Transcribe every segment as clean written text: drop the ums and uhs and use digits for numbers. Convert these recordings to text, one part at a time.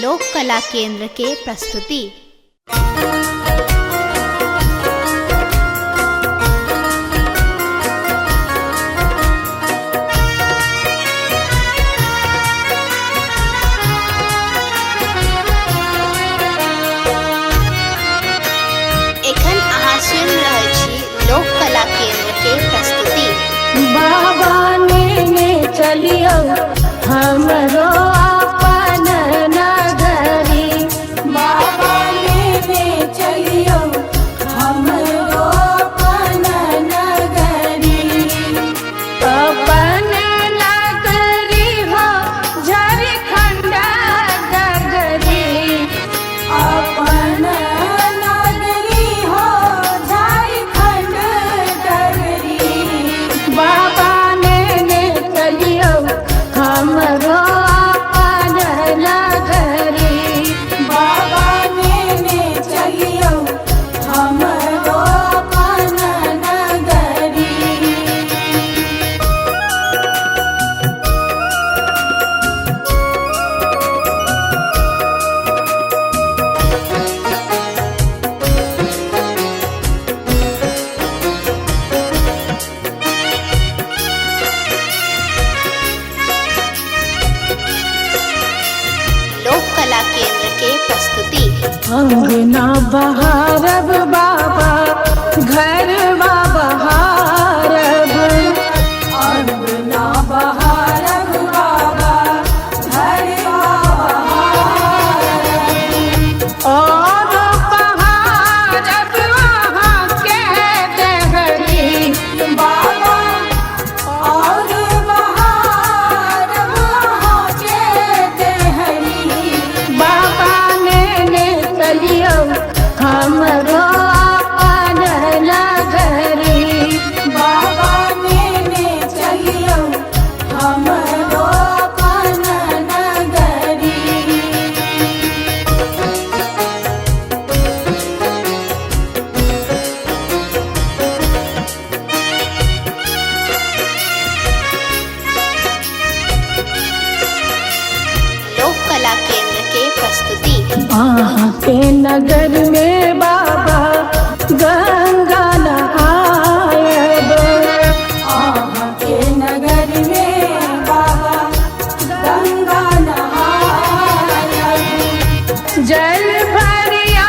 लोक कला केंद्र के प्रस्तुति। एखन अहाँ सुनि रहल छी लोक कला केंद्र के प्रस्तुति। बाबा ने चलियो हमरो अपन नगरी, बाबा ने चलियो हमरो अपन नगरी, अपन नगरी हो झारखंड नगरी, अपन नगरी हो झारखंड नगरी। बाबा ने चलियो हमरो अपन नगरी, बाबा ने चलियो हमरो अपन नगरी। लोक कला केंद्र के प्रस्तुति। अंगना बहारब बाबा घरवा बहारब, अंगना बहारब बाबा घरवा बहारब, और बहारब वहाँ के देहरी बाबा, और बहारब वहाँ के देहरी। बाबा ने चलियो हमरो अपन नगरी, बाबा ने चलियो हमरो अपन नगरी। लोक कला केंद्र के प्रस्तुति। वहाँ के नगर में बाबा गंगा नहायब, वहाँ के नगर में बाबा गंगा नहायब, जल भरिया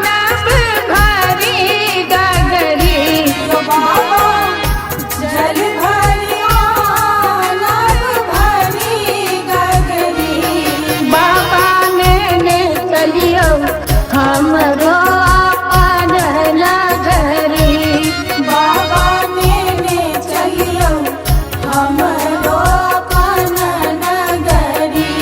नब भरी गगरी बाबा, जल भरिया नब भरी गगरी। बाबा ने चलियो हमरो अपन नगरी, बाबा ने चलियो हमरो अपन नगरी।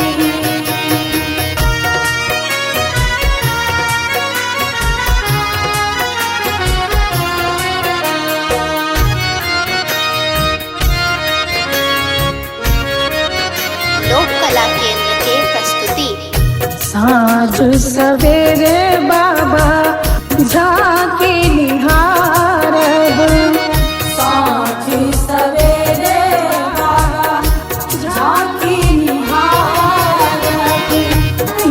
लोक कला केंद्र के प्रस्तुति। साँझ सवेरे बाबा झांकी निहारब, साँझ सवेरे बाबा झांकी निहारब,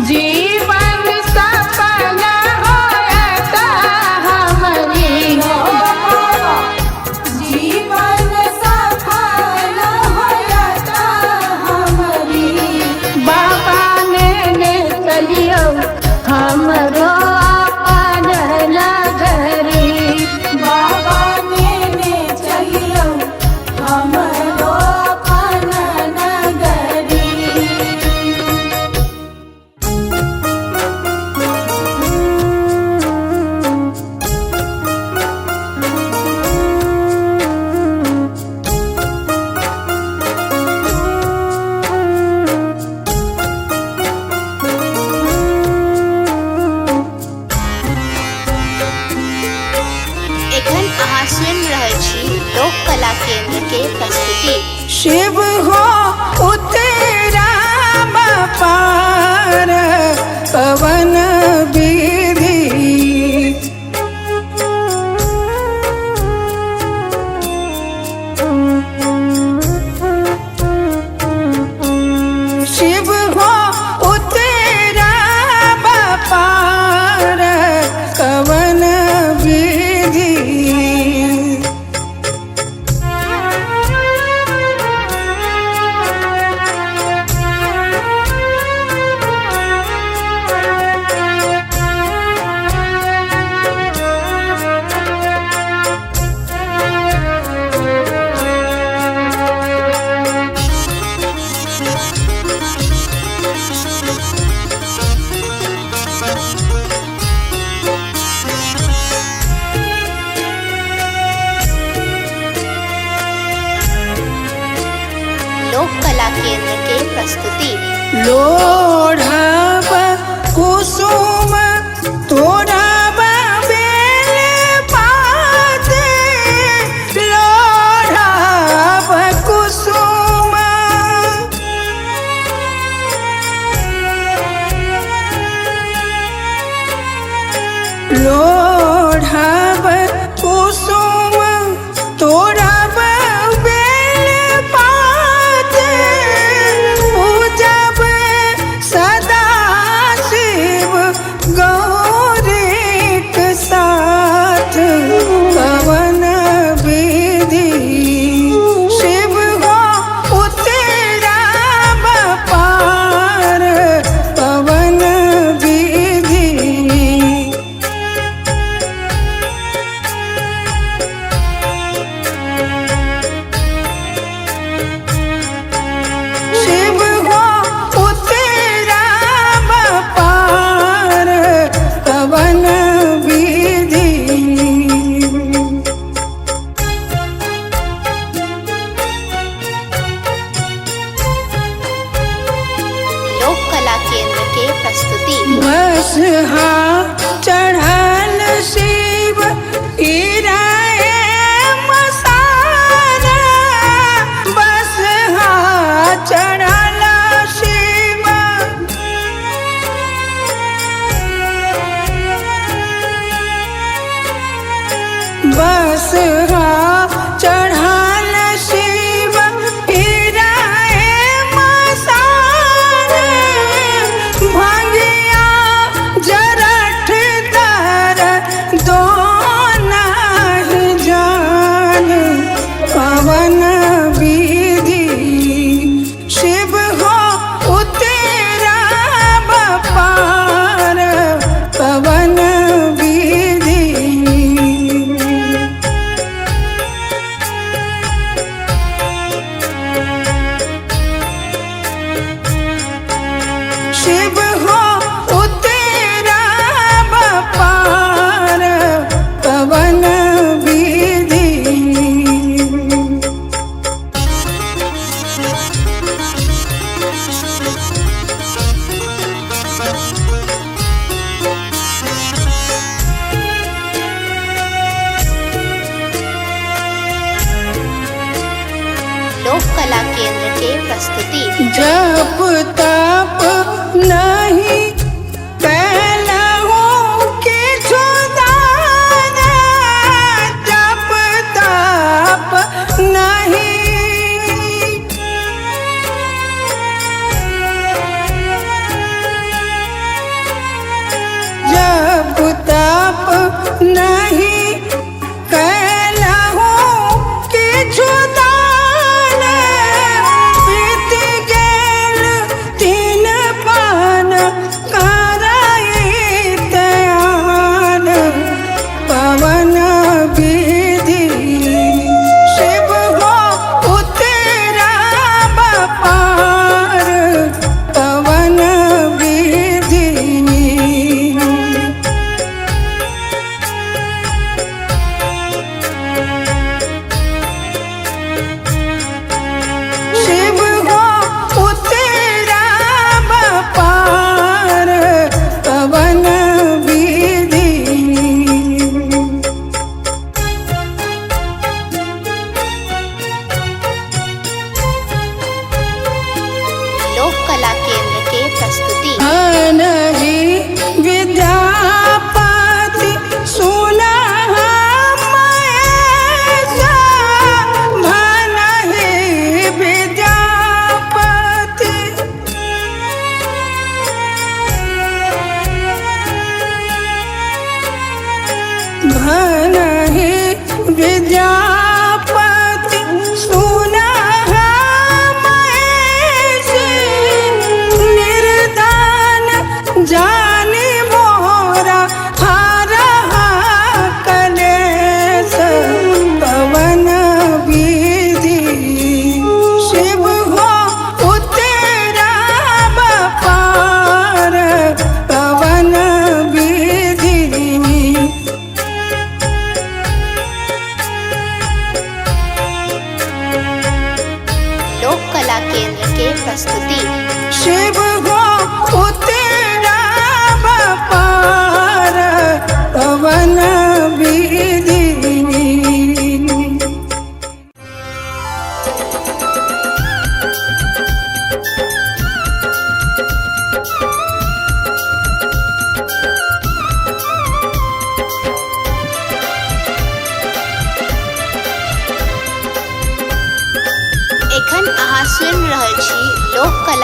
जीवन सफल होयत हमरी बाबा, जीवन सफल होयत हमरी। बाबा ने चलियो हमरो अपन नगरी, बाबा ने चलियो हमरो अपन नगरी। एखन अहाँ सुनि रहल छी लोक कला केंद्र के प्रस्तुति। शिव हो उतरा पार पवन विधि, शिव हो उतरा लोढ़ब कुसुम तोड़ब बेल पात लोढ़ब कुसुम लोढ़ब कुसुम तोड़ब बेल पात पूजब सदा शिव गौरीक साथ पवन विधि शिव हो उतराब पार पवन विधि शिव हो उतराब पार पवन विधि लोक कला केंद्र के प्रस्तुति बस चढ़ल शिव इराए मसारा बस चढ़ल शिव बस चढ़ल शिव इराए मसारा भंगिया जरठ दर दोना जान पवन विधि शिव हो उतराब पार पवन विधि शिव हो उतराब पार पवन विधि लोक कला केंद्र के प्रस्तुति जप तप नहीं कैलहु किछु दान जप तप नहीं जप तप नहीं कैलहु किछु दान बीत गेल 3 पान कराइत आन पवन विधि शिव हो उतराब पार पवन विधि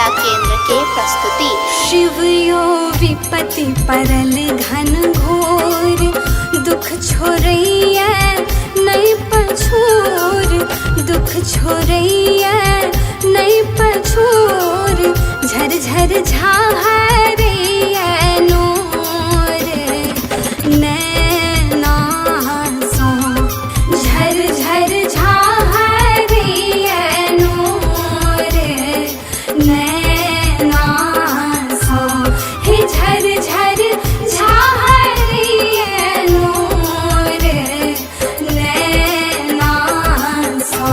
कला केंद्र के प्रस्तुति। शिव यो विपत्ति परल घन घोर, दुख छोड़ैया नहीं पछोर, दुख छोड़ैया नहीं पछोर, झर झर झाहरैया नोर नैना सो, झर झर झाहरैया नोर नैना सो, हे झर झर झाहरैया नोर नैना सो।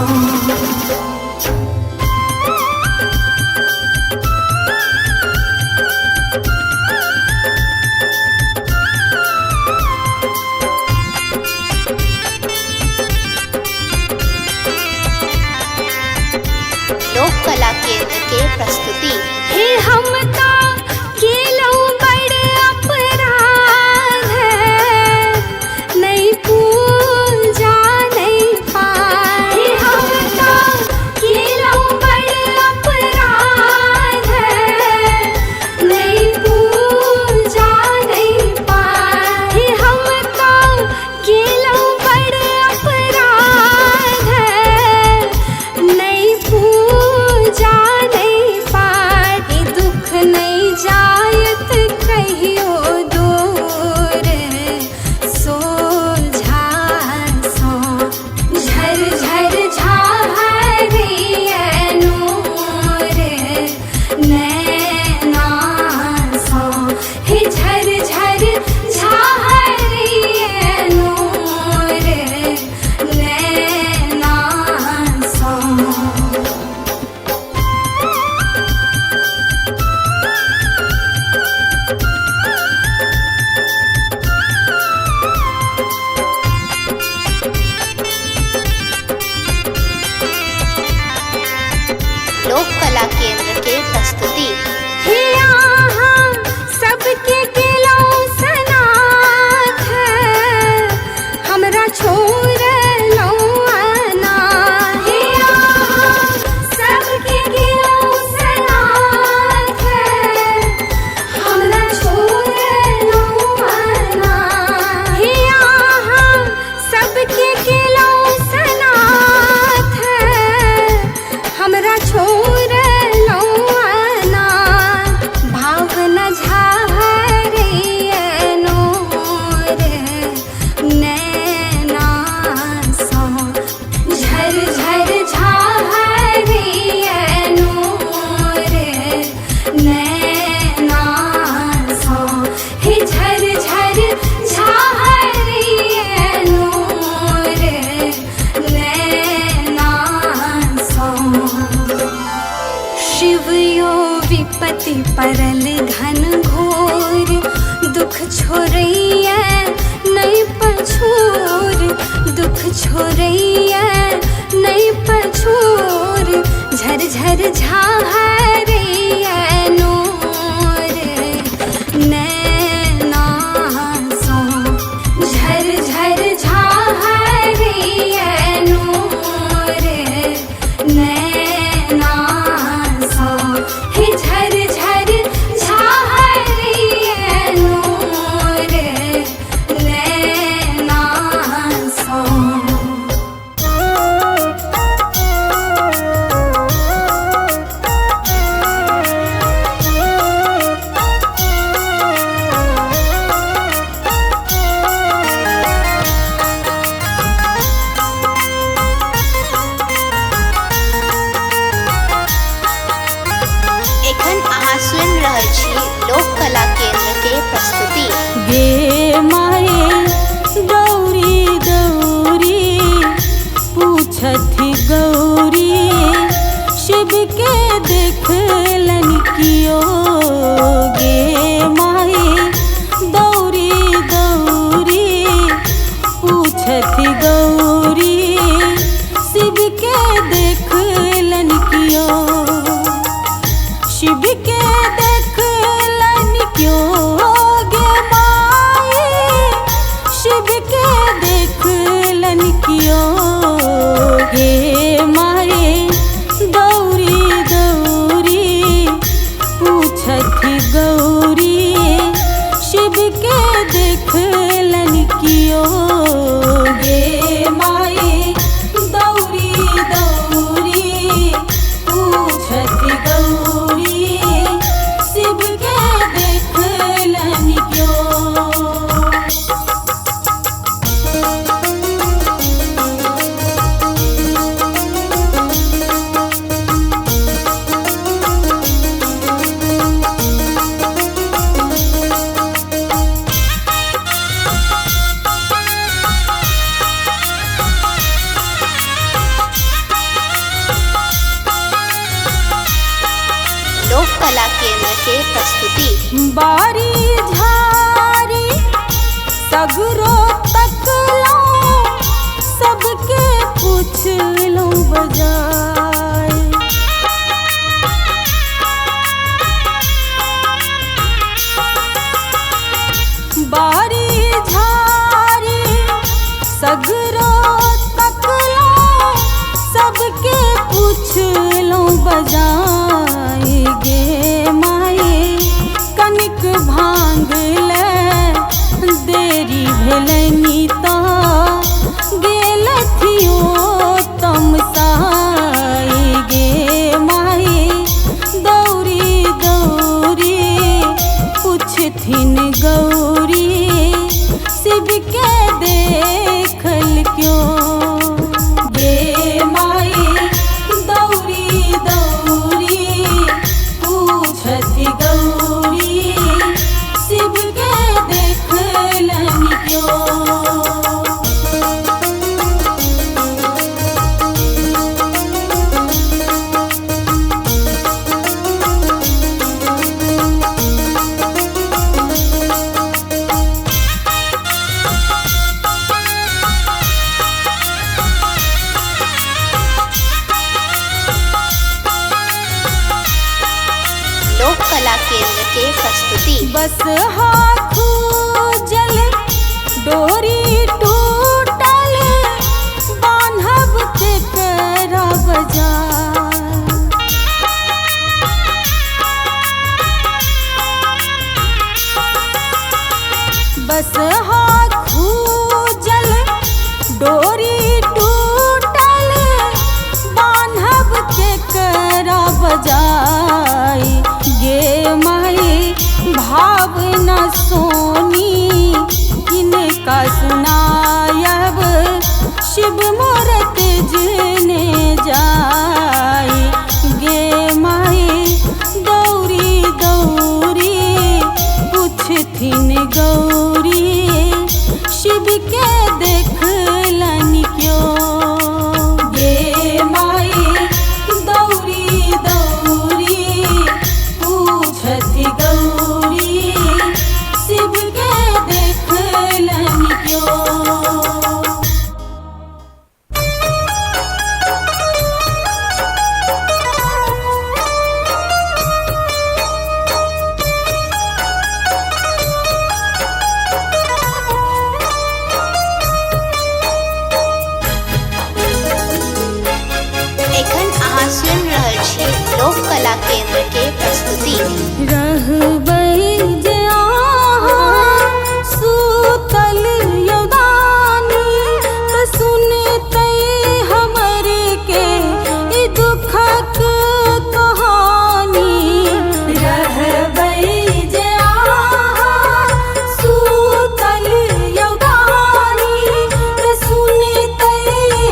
लोक कला केंद्र के प्रस्तुति। हे हमका केलौ बड़ अपराध, नहीं पूजा नहीं पार। हे हमका केलौ बड़ अपराध, नहीं पूजा नहीं पार। हे हमका केलौ बड़ अपराध, नहीं पूजा नहीं पार। ए दुख नहीं जायत कहियो दूर, सोझा सो, झर झर झाहरैया नोर नैना सो, हे झर झर झाहरैया नोर नैना सो। लोक कला केंद्र के प्रस्तुति। हे यहाँ सबके केलौ सनाथ, हमरा छोड़लौ अनाथ। हे यहाँ सबके केलौ सनाथ, हमरा छोड़लौ अनाथ। हे यहाँ सबके केलौ सनाथ, हमरा छोड़लौ अनाथ। भावना झाहरैया नोर नैना सो, झर झर झाहरैया नोर नैना सो, हे झर झर झाहरैया नोर नैना सो। शिव यो विपत्ति परल घन घोर, दुख छोड़ैया नहीं पछोर, दुख छोड़ैया नहीं पछोर, झर झर झाहरैया नोर नैना सो, झर झर झाहरैया नोर नैना सो, हे झर झर झाहरैया नोर नैना सो। एखन अहाँ सुनि रहल छी लोक कला केंद्र के प्रस्तुति। गे माए दौरी दौरी पूछथि गौरी, शिव के देखलन कियो। गे माए दौरी दौरी पूछथि गौरी, शिव के देखलन कियो। शिव के देखलन क्यों गे माए, शिव के केंद्र के प्रस्तुति। बारी झारी सगरो तकलो सबके पूछ लो बजाय। बारी झारी सगरो तकलो सबके पूछ लो बजाय। गे माई कनिक भांग ले देरी भेलनी तो गेलथियो तमसाई। गे माई दौरी दौरी पूछथिन गौरी शिव के देखल क्यों। गे माई दौरी दौरी पूछथि गौरी शिव के देखलन क्यों। लोक कला केंद्र के प्रस्तुति। बस हाथू जल डोरी टूटल बान्हब के करा बजार। बस हाथू जल डोरी टूटल बान्हब के करा बजाय। गे माई भाव न सोनी किनका सुनायब शिव मूरत जने जाय। गे माई दौरी दौरी पूछथिन गौरी शिव के देखलन क्यों। गे माई दौरी दौरी पूछथि गौरी शिव के देखलन क्यों। एखन अहाँ सुनि रहल छी लोक कला केंद्र के प्रस्तुति। रहबै जे अहाँ सूतल यौदानी त सुनतै हमर के ई दुखक कहानी। रहबै जे अहाँ सूतल यौदानी त सुनतै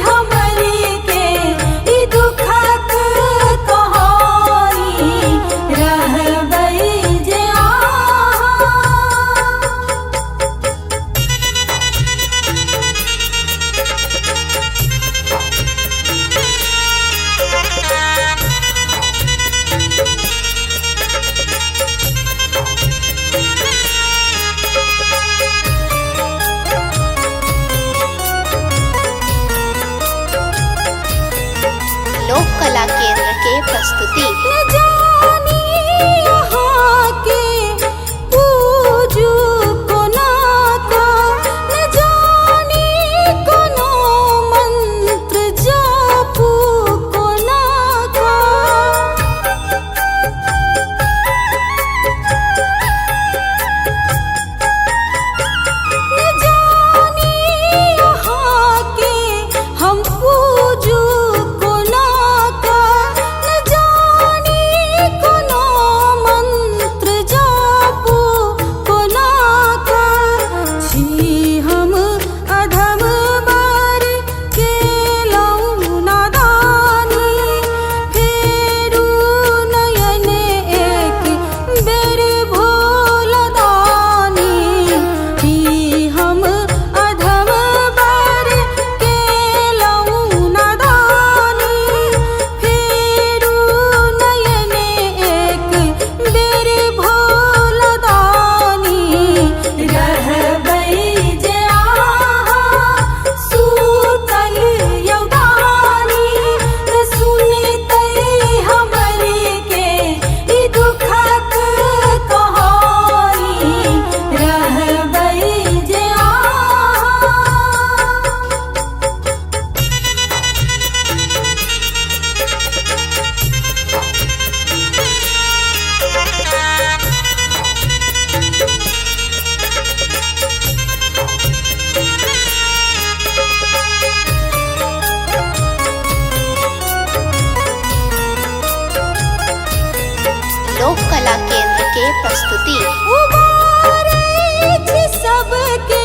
हमर के ई दुखक कहानी। रहबै जे के प्रस्तुति। उबारै छी सबके